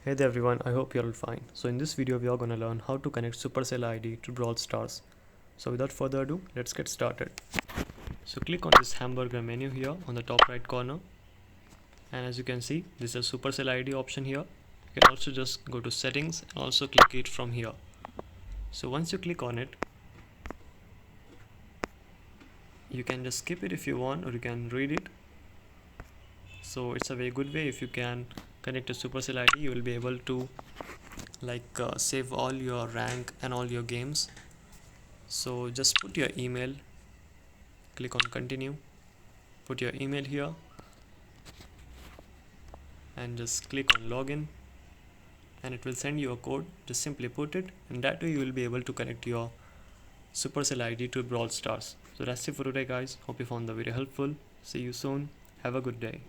Hey there everyone, I hope you're all fine. So in this video we are gonna learn how to connect Supercell ID to Brawl Stars. So without further ado, let's get started. So click on this hamburger menu here on the top right corner, and as you can see this is a Supercell ID option here. You can also just go to settings and also click it from here. So once you click on it, you can just skip it if you want, or you can read it. So it's a very good way. If you can connect to Supercell ID, you will be able to save all your rank and all your games. So just put your email, click on continue, put your email here and just click on login, and it will send you a code. Just simply put it, and that way you will be able to connect your Supercell ID to Brawl Stars. So that's it for today guys. Hope you found the video helpful. See you soon. Have a good day.